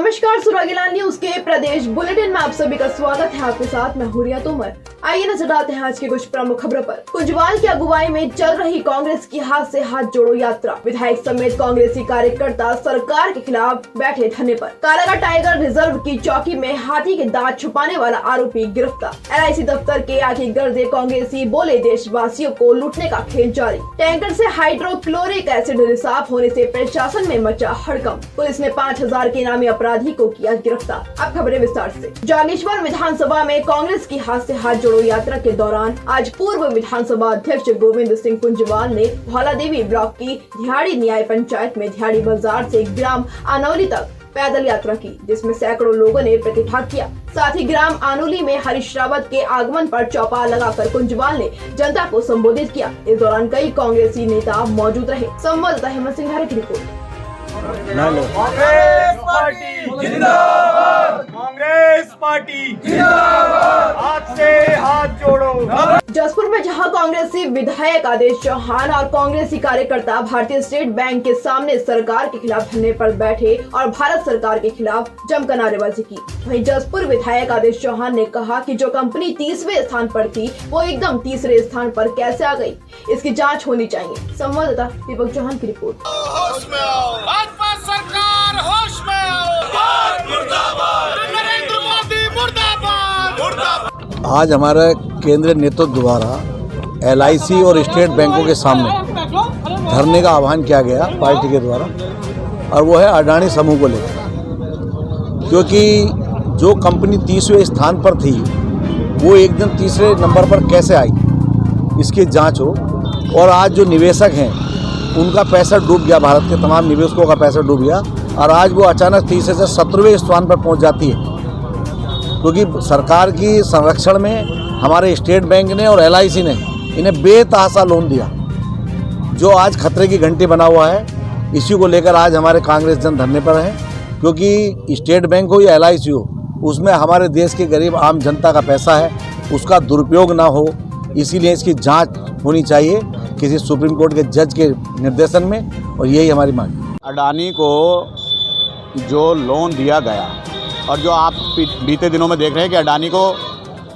नमस्कार, सुरागीला न्यूज के प्रदेश बुलेटिन में आप सभी का स्वागत है। आपके साथ मैं हुरिया तोमर। आइए नजर डालते हैं आज की कुछ प्रमुख खबरों पर। कुंजवाल की अगुवाई में चल रही कांग्रेस की हाथ से हाथ जोड़ो यात्रा। विधायक समेत कांग्रेसी कार्यकर्ता सरकार के खिलाफ बैठे धरने पर। कालागढ़ टाइगर रिजर्व की चौकी में हाथी के दांत छुपाने वाला आरोपी गिरफ्तार। LIC दफ्तर के आगे गर्दे कांग्रेसी बोले देशवासियों को लूटने का खेल जारी। टैंकर से हाइड्रोक्लोरिक एसिड रिसाव होने से प्रशासन में मचा हड़कंप। पुलिस ने 5000 के इनामी अपराधी को किया गिरफ्तार। अब खबरें विस्तार से। जागेश्वर विधानसभा में कांग्रेस की हाथ से हाथ जोड़ो यात्रा के दौरान आज पूर्व विधानसभा अध्यक्ष गोविंद सिंह कुंजवाल ने भौलादेवी ब्लॉक की धियाड़ी न्याय पंचायत में धियाड़ी बाजार से ग्राम आनौली तक पैदल यात्रा की, जिसमें सैकड़ों लोगों ने प्रतिभाग किया। साथ ही ग्राम आनौली में हरीश रावत के आगमन पर चौपाल लगाकर कुंजवाल ने जनता को संबोधित किया। इस दौरान कई कांग्रेसी नेता मौजूद रहे। संवाददाता हेमंत सिंह धारे की रिपोर्ट। कांग्रेस पार्टी जिंदाबाद, कांग्रेस पार्टी जिंदाबाद, हाथ से हाथ जोड़ो। जसपुर में जहां कांग्रेसी विधायक आदेश चौहान और कांग्रेसी कार्यकर्ता भारतीय स्टेट बैंक के सामने सरकार के खिलाफ धरने पर बैठे और भारत सरकार के खिलाफ जमकर नारेबाजी की, वहीं जसपुर विधायक आदेश चौहान ने कहा कि जो कंपनी 30वें स्थान पर थी वो एकदम तीसरे स्थान पर कैसे आ गई, इसकी जांच होनी चाहिए। संवाददाता दीपक चौहान की रिपोर्ट। भाजपा सरकार होश में आओ, मुर्दाबाद, नरेंद्र मोदी मुर्दाबाद, मुर्दाबाद। आज हमारे केंद्रीय नेतृत्व द्वारा LIC और स्टेट बैंकों के सामने धरने का आह्वान किया गया पार्टी के द्वारा, और वो है अडानी समूह को लेकर, क्योंकि जो कंपनी 30वें स्थान पर थी वो एक दिन तीसरे नंबर पर कैसे आई, इसकी जांच हो। और आज जो निवेशक हैं उनका पैसा डूब गया, भारत के तमाम निवेशकों का पैसा डूब गया, और आज वो अचानक तीसरे से 17वें स्थान पर पहुंच जाती है, क्योंकि सरकार की संरक्षण में हमारे स्टेट बैंक ने और LIC ने इन्हें बेतहाशा लोन दिया, जो आज खतरे की घंटी बना हुआ है। इसी को लेकर आज हमारे कांग्रेस जन धरने पर हैं, क्योंकि स्टेट बैंक हो या LIC हो, उसमें हमारे देश के गरीब आम जनता का पैसा है, उसका दुरुपयोग ना हो, इसीलिए इसकी जांच होनी चाहिए किसी सुप्रीम कोर्ट के जज के निर्देशन में, और यही हमारी मांग है। अडानी को जो लोन दिया गया और जो आप बीते दिनों में देख रहे हैं कि अडानी को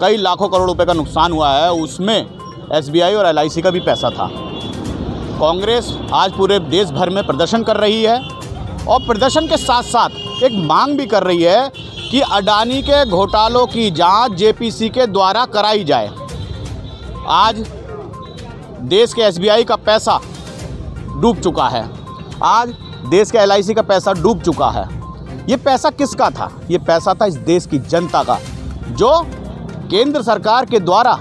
कई लाखों करोड़ रुपए का नुकसान हुआ है, उसमें SBI और LIC का भी पैसा था। कांग्रेस आज पूरे देश भर में प्रदर्शन कर रही है और प्रदर्शन के साथ साथ एक मांग भी कर रही है कि अडानी के घोटालों की जांच JPC के द्वारा कराई जाए। आज देश के SBI का पैसा डूब चुका है, आज देश के LIC का पैसा डूब चुका है। ये पैसा किसका था? ये पैसा था इस देश की जनता का, जो केंद्र सरकार के द्वारा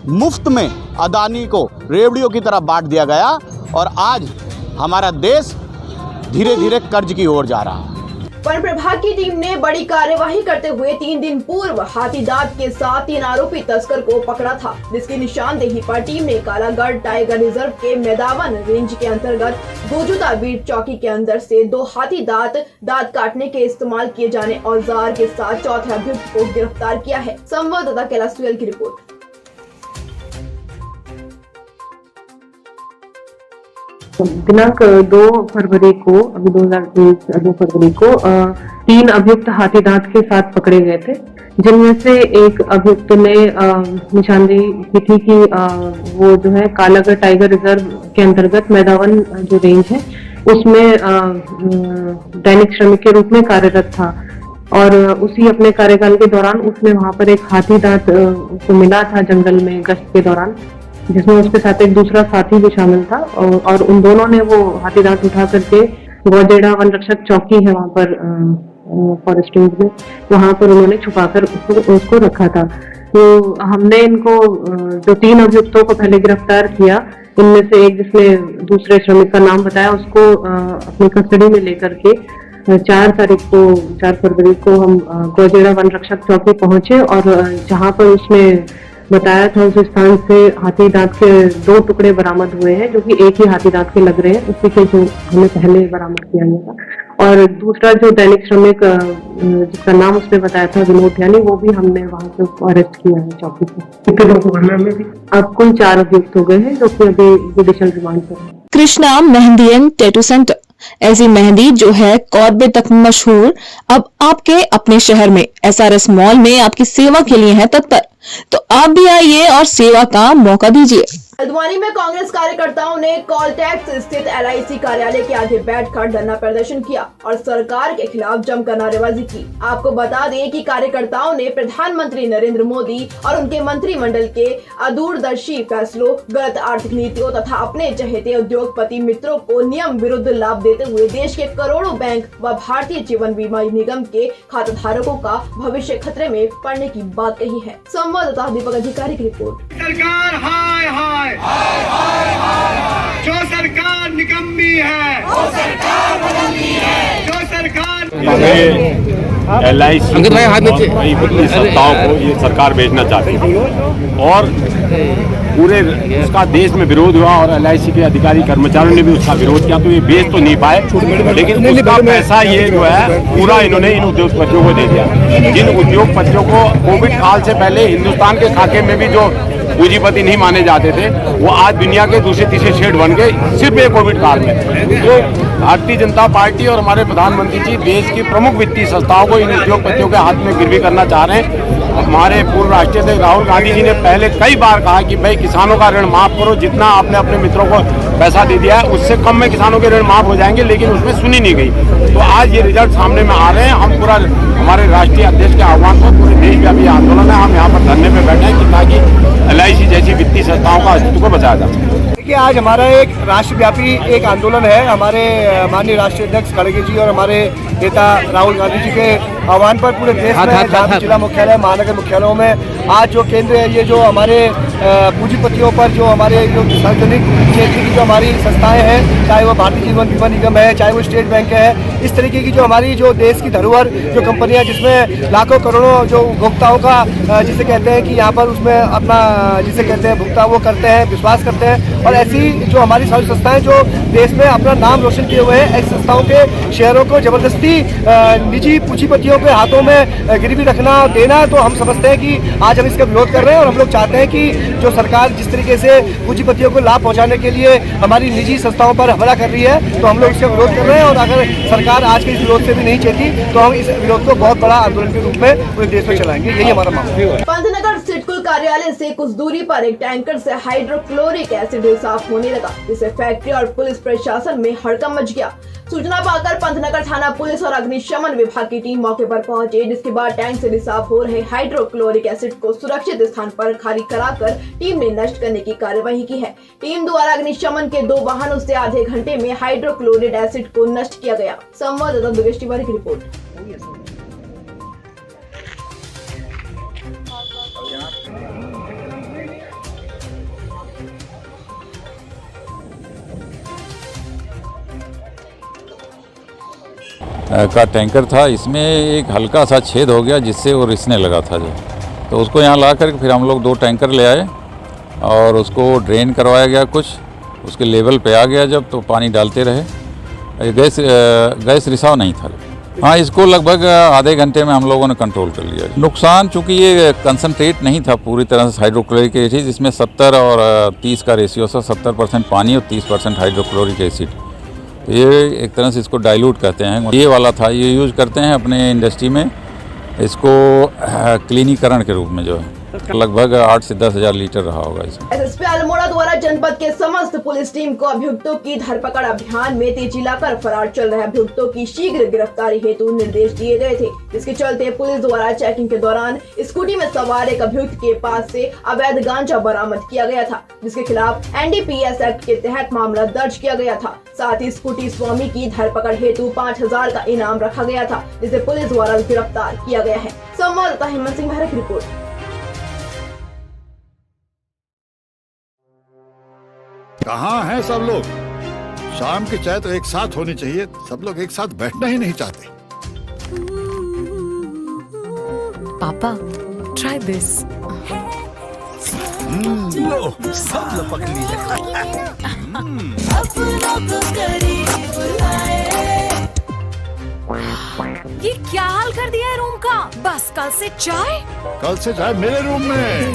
मुफ्त में अडानी को रेवड़ियों की तरह बांट दिया गया, और आज हमारा देश धीरे धीरे कर्ज की ओर जा रहा है। वन विभाग की टीम ने बड़ी कार्यवाही करते हुए 3 दिन पूर्व हाथी दांत के साथ 3 आरोपी तस्कर को पकड़ा था, जिसकी निशानदेही पर टीम ने कालागढ़ टाइगर रिजर्व के मैदावन रेंज के अंतर्गत गोजुदा बीट चौकी के अंदर से 2 हाथी दांत काटने के इस्तेमाल किए जाने औजार के साथ चौथे अभियुक्त को गिरफ्तार किया है। संवाददाता कैलाश सुयल की रिपोर्ट। दिनांक 2 फरवरी को, अभी 2023 2 फरवरी को 3 अभियुक्त हाथी दांत के साथ पकड़े गए थे, जिनमें से एक अभियुक्त ने निशानदेही की थी कि वो जो है कालागढ़ टाइगर रिजर्व के अंतर्गत मैदावन जो रेंज है उसमें दैनिक श्रमिक के रूप में कार्यरत था, और उसी अपने कार्यकाल के दौरान उसने वहां पर एक हाथी दांत को मिला था जंगल में गश्त के दौरान, जिसमें उसके साथ एक दूसरा साथी भी शामिल था, और उन दोनों ने वो हाथी दांत उठा करके गौजेड़ा वन रक्षक चौकी है वहां पर फॉरेस्ट रेंज में, वहां पर उन्होंने छुपाकर उसको रखा था। तो हमने इनको जो 3 अभियुक्तों को पहले गिरफ्तार किया, इनमें से एक जिसने दूसरे श्रमिक का नाम बताया उसको अपनी कस्टडी में लेकर के 4 फरवरी को हम गौजेड़ा वन रक्षक चौकी पहुंचे, और जहां पर उसने बताया था उस स्थान से हाथी दांत के 2 टुकड़े बरामद हुए हैं, जो कि एक ही हाथी दांत के लग रहे हैं, उसी के जो हमें पहले बरामद किया गया था। और दूसरा जो दैनिक श्रमिक जिसका नाम उसने बताया था विनोद यानी, वो भी हमने वहां से अरेस्ट किया है चौकी से। कितने लोग पकड़ने में भी? अब कुल 4 अभियुक्त हो गए हैं, जो कि अभी जुडिशियल रिमांड पर है। कृष्णा मेहंदियन टैटू सेंटर ऐसी मेहंदी जो है कौरबे तक मशहूर, अब आपके अपने शहर में एसआरएस मॉल में आपकी सेवा के लिए है तत्पर। तो आप भी आइए और सेवा का मौका दीजिए। हल्द्वानी में कांग्रेस कार्यकर्ताओं ने कॉलटैक्स स्थित LIC कार्यालय के आगे बैठकर धरना प्रदर्शन किया और सरकार के खिलाफ जमकर नारेबाजी की। आपको बता दें कि कार्यकर्ताओं ने प्रधानमंत्री नरेंद्र मोदी और उनके मंत्रिमंडल के अदूरदर्शी फैसलों, गलत आर्थिक नीतियों तथा अपने चहेते उद्योगपति मित्रों को नियम विरुद्ध लाभ देते हुए देश के करोड़ों बैंक व भारतीय जीवन बीमा निगम के खाताधारकों का भविष्य खतरे में पड़ने की बात कही है। संवाददाता दीपक अधिकारी की रिपोर्ट। सरकार हाय हाय जो सरकार निकम्मी है, जो सरकार LIC वित्तीय संस्थाओं को ये सरकार बेचना चाहती है और पूरे उसका देश में विरोध हुआ और LIC के अधिकारी कर्मचारियों ने भी उसका विरोध किया, तो ये बेच तो नहीं पाए, लेकिन उसका पैसा ये जो है पूरा इन्होंने इन उद्योगपतियों को दे दिया। जिन उद्योगपतियों को कोविड काल से पहले हिंदुस्तान के खाके में भी जो पूंजीपति नहीं माने जाते थे, वो आज दुनिया के दूसरे तीसरे शेड बन गए सिर्फ ये कोविड काल में। तो भारतीय जनता पार्टी और हमारे प्रधानमंत्री जी देश की प्रमुख वित्तीय संस्थाओं को इन उद्योगपतियों के हाथ में गिरवी करना चाह रहे हैं। हमारे पूर्व राष्ट्रीय अध्यक्ष राहुल गांधी जी ने पहले कई बार कहा कि भाई किसानों का ऋण माफ करो, जितना आपने अपने मित्रों को पैसा दे दिया है उससे कम में किसानों के ऋण माफ हो जाएंगे, लेकिन उसमें सुनी नहीं गई। तो आज ये रिजल्ट सामने में आ रहे हैं। हम पूरा हमारे राष्ट्रीय अध्यक्ष के आह्वान पर पूरे देशव्यापी आंदोलन है, हम यहाँ पर धरने में बैठे हैं कि ताकि LIC जैसी वित्तीय संस्थाओं का अस्तित्व को बचाया जा सके। देखिए, आज हमारा एक राष्ट्रव्यापी एक आंदोलन है। हमारे माननीय राष्ट्रीय अध्यक्ष खड़गे जी और हमारे नेता राहुल गांधी जी के आह्वान पर पूरे देश में जिला मुख्यालय, महानगर मुख्यालयों में आज जो केंद्र है, ये जो हमारे पूंजीपतियों पर जो हमारे जो सार्वजनिक क्षेत्र की जो हमारी संस्थाएं हैं, चाहे वो भारतीय जीवन बीमा निगम है, चाहे वो स्टेट बैंक है, इस तरीके की जो हमारी जो देश की धरोहर जो कंपनियां जिसमें लाखों करोड़ों जो उपभोक्ताओं का जिसे कहते हैं कि यहाँ पर उसमें अपना जिसे कहते हैं भुगतान वो करते हैं, विश्वास करते हैं, और ऐसी जो हमारी सारी संस्थाएं जो देश में अपना नाम रोशन किए हुए हैं, ऐसी संस्थाओं के शेयरों को जबरदस्ती निजी पूंजीपतियों के हाथों में गिरवी रखना देना, तो हम समझते हैं कि आज हम इसका विरोध कर रहे हैं। और हम लोग चाहते हैं कि जो सरकार जिस तरीके से पूंजीपतियों को लाभ पहुंचाने के लिए हमारी निजी संस्थाओं पर हमला कर रही है, तो हम लोग इसका विरोध कर रहे हैं। और अगर सरकार आज के इस विरोध से भी नहीं चलती तो हम इस विरोध को बहुत बड़ा आंदोलन के रूप में पूरे देश में चलाएंगे, यही हमारा मांग है। पंतनगर सिडकुल कार्यालय से कुछ दूरी पर एक टैंकर से हाइड्रोक्लोरिक एसिड साफ होने लगा, जिससे फैक्ट्री और पुलिस प्रशासन में हड़कंप मच गया। सूचना पाकर पंतनगर थाना पुलिस और अग्निशमन विभाग की टीम मौके पर पहुंचे, जिसके बाद टैंक से रिसाव हो रहे हाइड्रोक्लोरिक एसिड को सुरक्षित स्थान पर खाली कराकर टीम ने नष्ट करने की कार्यवाही की है। टीम द्वारा अग्निशमन के 2 वाहनों से आधे घंटे में हाइड्रोक्लोरिक एसिड को नष्ट किया गया। संवाददाता दुर्गेश तिवारी की रिपोर्ट। का टैंकर था, इसमें एक हल्का सा छेद हो गया जिससे वो रिसने लगा था जो, तो उसको यहाँ ला कर फिर हम लोग 2 टैंकर ले आए और उसको ड्रेन करवाया गया। कुछ उसके लेवल पे आ गया जब, तो पानी डालते रहे। गैस रिसाव नहीं था। हाँ, इसको लगभग आधे घंटे में हम लोगों ने कंट्रोल कर लिया। नुकसान चूँकि ये कंसनट्रेट नहीं था पूरी तरह से हाइड्रोक्लोरिक एसिड, जिसमें 70 और 30 का रेशियो था, 70% पानी और 30% हाइड्रोक्लोरिक एसिड। तो ये एक तरह से इसको डाइल्यूट कहते हैं। ये वाला था, ये यूज़ करते हैं अपने इंडस्ट्री में, इसको क्लीनीकरण के रूप में जो है लगभग 8 से 10 हज़ार लीटर रहा होगा इसमें। एसएसपी अल्मोड़ा द्वारा जनपद के समस्त पुलिस टीम को अभियुक्तों की धरपकड़ अभियान में तेजी लाकर फरार चल रहे अभियुक्तों की शीघ्र गिरफ्तारी हेतु निर्देश दिए गए थे, जिसके चलते पुलिस द्वारा चेकिंग के दौरान स्कूटी में सवार एक अभियुक्त के पास से अवैध गांजा बरामद किया गया था, जिसके खिलाफ NDPS एक्ट के तहत मामला दर्ज किया गया था। साथ ही स्कूटी स्वामी की धरपकड़ हेतु 5000 का इनाम रखा गया था, जिसे पुलिस द्वारा गिरफ्तार किया गया है। संवाददाता हेमंत सिंह भारत की रिपोर्ट। कहाँ हैं सब लोग? शाम की चाय तो एक साथ होनी चाहिए, सब लोग एक साथ बैठना ही नहीं चाहते। पापा, try this. लो, सब लपक लिए। ये क्या हाल कर दिया है रूम का? बस कल से चाय मेरे रूम में।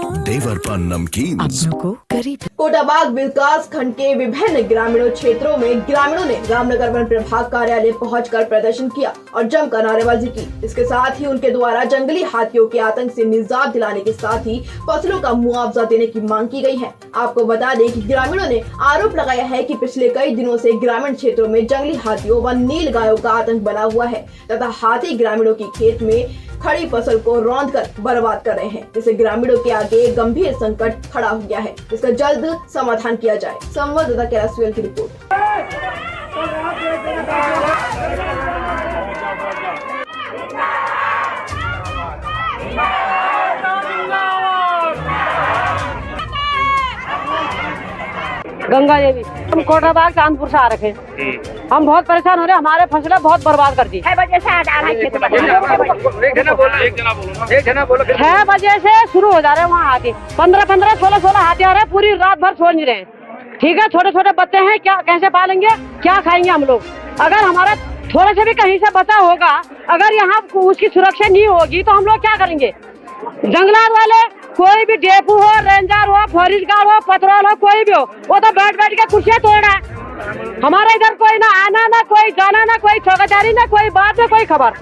देवर पान नमकीन अपनों को करीब। कोटाबाग विकास खंड के विभिन्न ग्रामीण क्षेत्रों में ग्रामीणों ने रामनगर वन प्रभाग कार्यालय पहुंचकर प्रदर्शन किया और जमकर नारेबाजी की। इसके साथ ही उनके द्वारा जंगली हाथियों के आतंक से निजात दिलाने के साथ ही फसलों का मुआवजा देने की मांग की गई है। आपको बता दें कि ग्रामीणों ने आरोप लगाया है कि पिछले कई दिनों से ग्रामीण क्षेत्रों में जंगली हाथियों व नील गायों का आतंक बना हुआ है तथा हाथी ग्रामीणों की खेत में खड़ी फसल को रौंद कर बर्बाद कर रहे हैं, जिससे ग्रामीणों के आगे एक गंभीर संकट खड़ा हो गया है, जिसका जल्द समाधान किया जाए। संवाददाता कैलाश की रिपोर्ट। गंगा देवी, हम कोटाबाग चांदपुर से आ रखे हैं। हम बहुत परेशान हो रहे हैं, हमारे फसलें बहुत बर्बाद कर दी। 6 बजे से 6 बजे से शुरू हो जा रहे हैं वहाँ हाथी। 15-15, 16-16 हाथी आ रहे हैं, पूरी रात भर सो नहीं रहे। ठीक है, छोटे छोटे बच्चे हैं, क्या कैसे पालेंगे, क्या खाएंगे हम लोग? अगर हमारा थोड़े से भी कहीं से बचा होगा, अगर यहाँ उसकी सुरक्षा नहीं होगी तो हम लोग क्या करेंगे? जंगलात वाले, कोई भी डेपू हो, रेंजर हो, फॉरेस्ट गार्ड हो, पेट्रोल हो, कोई भी हो, वो तो बैठ बैठ के कुर्सियां तोड़ रहा है। हमारे इधर कोई ना आना, ना कोई जाना, ना कोई चौकीदारी, ना कोई बात, ना कोई खबर।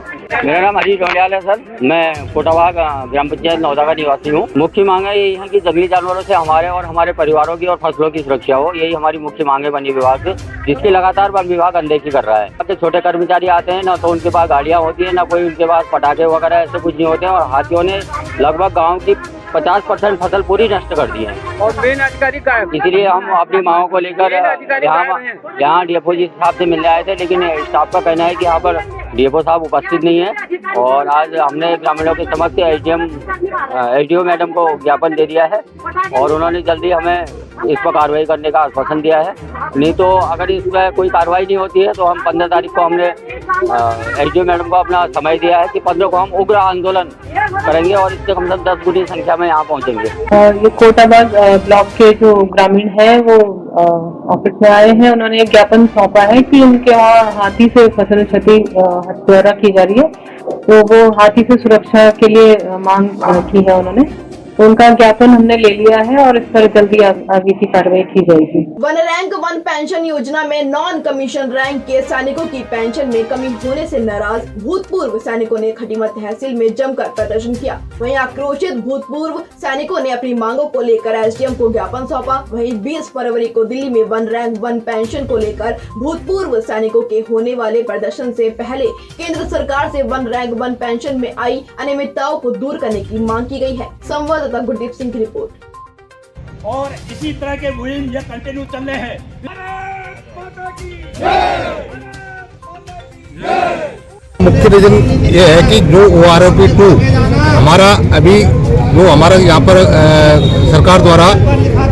मेरा नाम हरीश डोंडियाल है सर। मैं कोटाबाग ग्राम पंचायत नौदा का निवासी हूँ। मुख्य मांग यही है कि जंगली जानवरों से हमारे और हमारे परिवारों की और फसलों की सुरक्षा हो। यही हमारी मुख्य मांग है वन विभाग से, जिसकी लगातार वन विभाग अनदेखी कर रहा है। छोटे कर्मचारी आते हैं, ना तो उनके पास गाड़ियाँ होती है, ना कोई उनके पास पटाखे वगैरह ऐसे कुछ नहीं होते हैं, और हाथियों ने लगभग गाँव की 50% फसल पूरी नष्ट कर दी है। और मेन अधिकारी का है, इसलिए हम अपनी मांगों को लेकर यहाँ डीएफओ जी साहब से मिलने आए थे, लेकिन स्टाफ का कहना है कि यहाँ पर डीएफओ साहब उपस्थित नहीं है। और आज हमने ग्रामीणों के समक्ष एसडीओ मैडम को ज्ञापन दे दिया है और उन्होंने जल्दी हमें इस पर कार्रवाई करने का आश्वासन दिया है। नहीं तो अगर इस पर कोई कार्रवाई नहीं होती है तो हम 15 तारीख को हमने एसडीओ मैडम को अपना समय दिया है कि 15 को हम उग्र आंदोलन करेंगे और इससे कम से कम 10 गुनी संख्या में यहाँ पहुँचेंगे। ये कोटाबाग ब्लॉक के जो ग्रामीण है वो ऑफिस में आए हैं। उन्होंने एक ज्ञापन सौंपा है कि उनके वहाँ हाथी से फसल क्षति हत्या की जा रही है, तो वो हाथी से सुरक्षा के लिए मांग की है उन्होंने। तो उनका ज्ञापन हमने ले लिया है और इस पर जल्दी आगे की कार्रवाई की जाएगी। वन रैंक वन पेंशन योजना में नॉन कमीशन रैंक के सैनिकों की पेंशन में कमी होने से नाराज भूतपूर्व सैनिकों ने खटीमा तहसील में जमकर प्रदर्शन किया। वहीं आक्रोशित भूतपूर्व सैनिकों ने अपनी मांगों को लेकर एसडीएम को ज्ञापन सौंपा। वहीं 20 फरवरी को दिल्ली में वन रैंक वन पेंशन को लेकर भूतपूर्व सैनिकों के होने वाले प्रदर्शन से पहले केंद्र सरकार से वन रैंक वन पेंशन में आई अनियमितताओं को दूर करने की मांग की गई है। संवाददाता गुरदीप सिंह की रिपोर्ट। और इसी तरह के मुहिम ये कंटिन्यू चल रहे हैं। मुख्य रीजन ये है कि जो OROP 2 हमारा अभी जो हमारा यहाँ पर सरकार द्वारा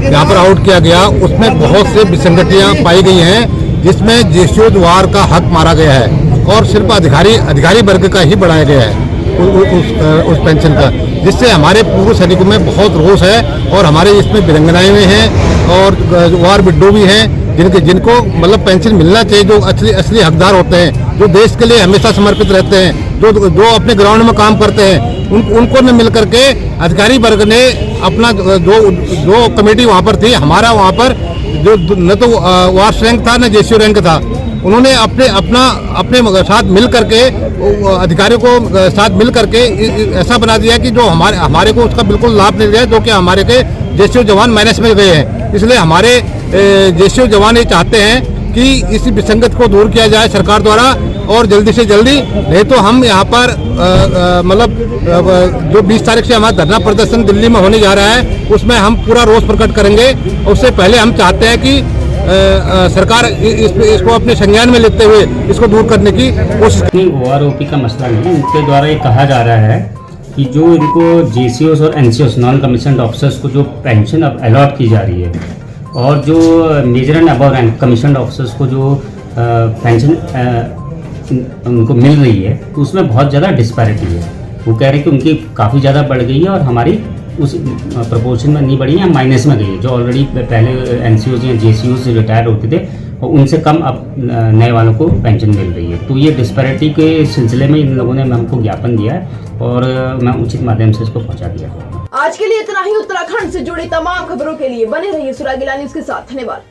यहाँ पर आउट किया गया, उसमें बहुत से विसंगतियाँ पाई गई हैं, जिसमें जेसीओ द्वार का हक मारा गया है और सिर्फ अधिकारी वर्ग का ही बढ़ाया गया है उस पेंशन का, जिससे हमारे पूर्व सैनिकों में बहुत रोष है। और हमारे इसमें वीरांगनाएं भी हैं और वार विडो भी हैं, जिनको मतलब पेंशन मिलना चाहिए, जो असली हकदार होते हैं, जो देश के लिए हमेशा समर्पित रहते हैं, जो अपने ग्राउंड में काम करते हैं, उनको न मिल करके अधिकारी वर्ग ने अपना जो कमेटी वहाँ पर थी, हमारा वहाँ पर जो न तो वार्ष रैंक था न जेसीओ रैंक था, उन्होंने अपने साथ मिल करके अधिकारियों को साथ मिल करके ऐसा बना दिया कि जो हमारे को उसका बिल्कुल लाभ नहीं दिया, जो कि हमारे के जेसीओ जवान माइनस में गए हैं। इसलिए हमारे जेसीओ जवान ये चाहते हैं कि इस विसंगत को दूर किया जाए सरकार द्वारा और जल्दी से जल्दी, नहीं तो हम यहाँ पर मतलब जो 20 तारीख से हमारा धरना प्रदर्शन दिल्ली में होने जा रहा है, उसमें हम पूरा रोष प्रकट करेंगे। उससे पहले हम चाहते हैं कि सरकार इसको अपने संज्ञान में लेते हुए इसको दूर करने की कोशिश करें। OROP का मसला नहीं, उनके द्वारा ये कहा जा रहा है कि जो इनको जेसीओस और एनसीओस नॉन कमीशन्ड ऑफिसर्स को जो पेंशन अब अलॉट की जा रही है और जो major and above rank commissioned officers को जो पेंशन उनको मिल रही है, तो उसमें बहुत ज़्यादा डिस्पैरिटी है। वो कह रहे हैं कि उनकी काफ़ी ज़्यादा बढ़ गई है और हमारी उस प्रोपोर्शन में नहीं बढ़ी है, माइनस में गई है। जो ऑलरेडी पहले एनसीओ या जेसीओ से रिटायर होते थे और उनसे कम अब नए वालों को पेंशन मिल रही है। तो ये डिस्पैरिटी के सिलसिले में इन लोगों ने हमको ज्ञापन दिया है और मैं उचित माध्यम से इसको पहुंचा दिया। आज के लिए इतना ही। उत्तराखंड से जुड़ी तमाम खबरों के लिए बने रहिए सुरागीला न्यूज के साथ। धन्यवाद।